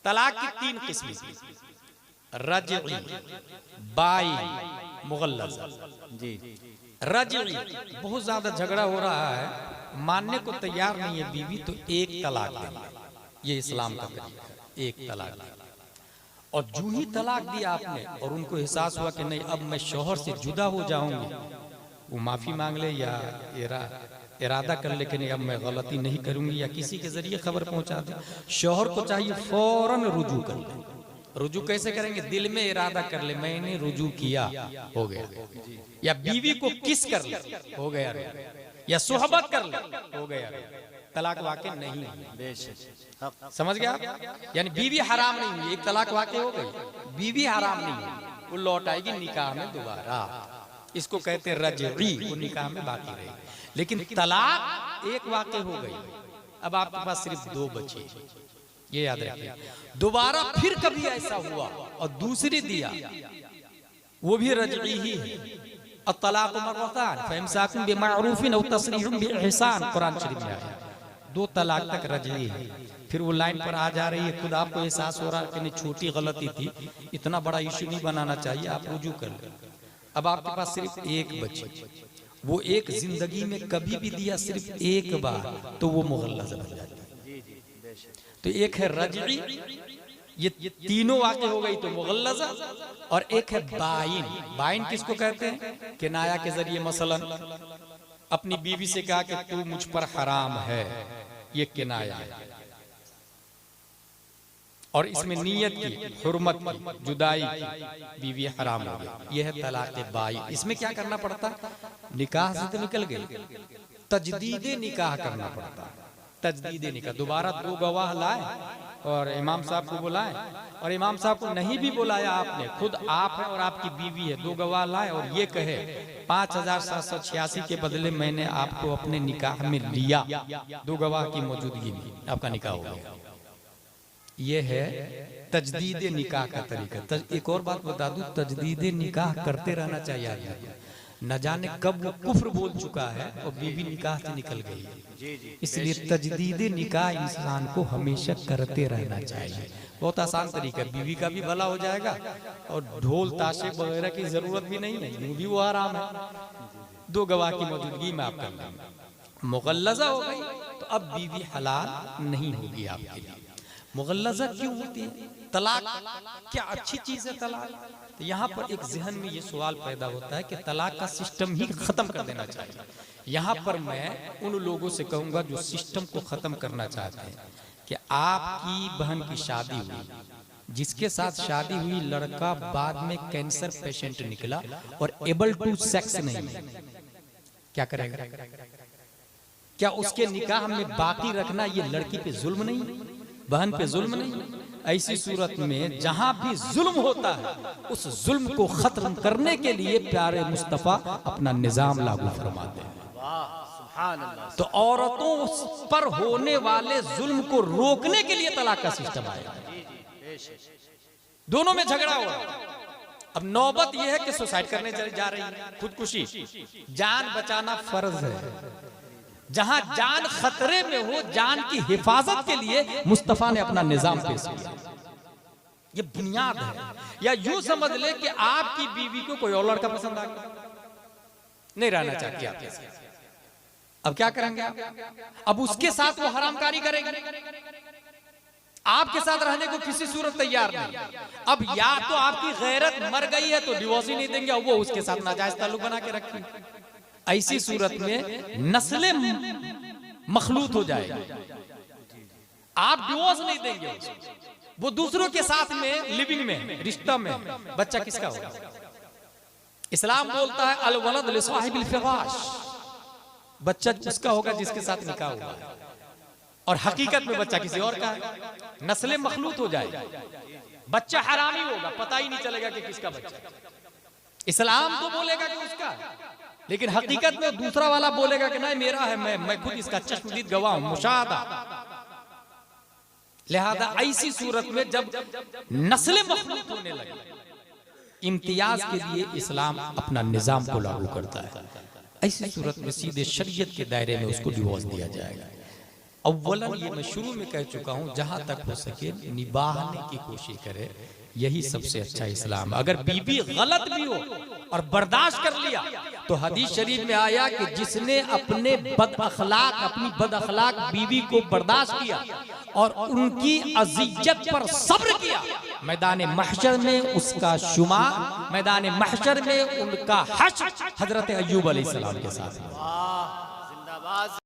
तलाक की तीन किस्में थी, रजई, बाई, मुगल्लज़ा। जी रजई बहुत ज्यादा झगड़ा हो रहा है, मानने को तैयार नहीं है बीवी, तो एक तलाक देना, ये इस्लाम का तरीका है, एक तलाक देना। और जो ही तलाक दिया आपने और उनको एहसास हुआ कि नहीं अब मैं शौहर से जुदा हो जाऊंगी, वो माफी मांग ले या इरादा कर ले कि नहीं अब मैं गलती नहीं करूंगी, या किसी के जरिए खबर पहुंचा दे, शौहर को चाहिए फौरन रुजू कर ले। रुजू कैसे करेंगे? दिल में इरादा कर ले मैंने रुजू किया, हो गया। या बीवी को किस कर ले, हो गया। या सोहबत कर ले, हो गया। तलाक वाक़ई नहीं है। समझ गया? यानी बीवी हराम नहीं हुई, एक तलाक वाक़ई हो गई, बीवी हराम नहीं हुई, वो लौट आएगी निकाह में दोबारा। इसको कहते हैं रजई, वो निकाह में बाकी रहेगी। लेकिन तलाक एक वाक़ई हो गई, अब आपके पास सिर्फ दो बचे, ये याद रखिए। दोबारा फिर कभी ऐसा हुआ और दूसरी दिया, वो भी रजई ही है। अत-तलाक़ु मर्रतान फ़इम्साकुम बिमअरूफ़िन औ तस्रीहुम बिइहसान, कुरान शरीफ में है। दो तलाक तक रजई है। फिर वो लाइन पर आ जा रही है, खुद आपको एहसास हो रहा है कि नहीं छोटी गलती थी, इतना बड़ा इशू नहीं बनाना चाहिए, आप रुजू कर ले। अब आपके पास सिर्फ एक बचे, वो एक जिंदगी में कभी भी दिया सिर्फ एक बार, तो वो मुगल्लज़ा बन जाती है। तो एक है रजई, ये तीनों वाक़ई हो गई तो मुगल्लज़ा, और एक है बाइन। बाइन किसको कहते हैं? किनाया के जरिए, मसलन अपनी बीवी से कहा कि तू मुझ पर हराम है, ये किनाया है। और इसमें नीयत की, हुर्मत की, जुदाई की, बीवी हराम हो गई, यह है तलाक बाई। इसमें क्या करना पड़ता? निकाह से तो निकल गई, तजदीद निकाह करना पड़ता है। तजदीद निकाह, दोबारा दो गवाह लाए और इमाम साहब को बुलाए, और इमाम साहब को नहीं भी बुलाया आपने, खुद आप है और आपकी बीवी है, दो गवाह लाए और ये कहे 5786 के बदले मैंने आपको अपने निकाह में लिया, दो गवाह की मौजूदगी में आपका निकाह हो गया। ये है तजदीद निकाह का तरीका। एक और बात बता दूं, तजदीद निकाह करते रहना चाहिए आदमी। न जाने कब वो कुफ्र बोल चुका है और बीवी निकाह से निकल गई है, इसलिए तजदीद निकाह इंसान को हमेशा करते रहना चाहिए। बहुत आसान तरीका, बीवी का भी भला हो जाएगा और ढोल ताशे वगैरह की जरूरत भी नहीं है, यूं भी वो आराम है, दो गवाह की मौजूदगी में आप कर लेंगे। मुगल्लज़ा हो गई तो अब बीवी हलाल नहीं होगी आपके लिए। मुगल्लज़ा क्यों होती है? तलाक क्या अच्छी चीज है तलाक? तो यहाँ पर एक जहन में ये सवाल पैदा होता है कि तलाक का सिस्टम ही खत्म कर देना चाहिए। यहाँ पर मैं उन लोगों से कहूंगा जो सिस्टम को खत्म करना चाहते हैं कि आपकी बहन की शादी हुई, जिसके साथ शादी हुई लड़का बाद में कैंसर पेशेंट निकला और एबल टू सेक्स नहीं, क्या करेगा? क्या उसके निकाह में बाकी रखना ये लड़की पे जुल्म नहीं, बहन पे जुल्म नहीं? ऐसी सूरत में जहां भी जुल्म होता है उस जुल्म को खत्म करने के लिए प्यारे मुस्तफा अपना निजाम लागू फरमाते हैं। तो औरतों पर होने वाले जुल्म को रोकने के लिए तलाक का सिस्टम आया। दोनों में झगड़ा हो रहा है, अब नौबत यह है कि सुसाइड करने जा रही है, खुदकुशी। जान बचाना फर्ज है, जहां जान खतरे में हो, जान की हिफाजत के लिए मुस्तफा ने अपना निजाम पेश किया। ये बुनियाद है। या यूं समझ ले कि आपकी बीवी को कोई और लड़का पसंद आ गया, नहीं रहना चाहती आपके साथ, अब क्या करेंगे आप? अब उसके साथ वो हरामकारी करेंगे, आपके साथ रहने को किसी सूरत तैयार नहीं। अब या तो आपकी गैरत मर गई है तो डिवोर्स ही नहीं देंगे, और वो उसके साथ नाजायज ताल्लुक बना के रखेंगे। ऐसी सूरत में नस्लें मखलूत हो जाएगी। आप डिवोर्स नहीं देंगे, वो दूसरों के साथ में लिविंग में, रिश्ता में, बच्चा किसका होगा? इस्लाम बोलता है अल वलद लिसाहिबिल फिराश, बच्चा उसका होगा जिसके साथ निकाह हुआ है, और हकीकत में बच्चा किसी और का है। नस्लें मखलूत हो जाएगी, बच्चा हरामी होगा, पता ही नहीं चलेगा कि किसका बच्चा। इस्लाम तो बोलेगा कि उसका, लेकिन हकीकत में दूसरा वाला बोलेगा कि नहीं मेरा है, मैं खुद इसका चश्मदीद गवाह हूं, मुशाहदा। लिहाजा ऐसी सूरत में जब नस्लें मखलूत होने लगे, इम्तियाज के लिए इस्लाम अपना निजाम को लागू करता है। ऐसी सूरत में सीधे शरीयत के दायरे में उसको डिवोर्स दिया जाएगा। अव्वलन ये मैं शुरू में कह चुका हूं, जहां तक हो सके निभाने की कोशिश करे, यही सबसे अच्छा इस्लाम। अगर बीवी गलत भी हो और बर्दाश्त कर लिया, तो हदीस शरीफ में आया कि जिसने अपनी बद अखलाक बीवी को बर्दाश्त किया और उनकी अजियत पर सब्र किया, मैदान महशर में उसका शुमार, मैदान महशर में उनका हश्र हजरत अय्यूब अलैहिस्सलाम के साथ।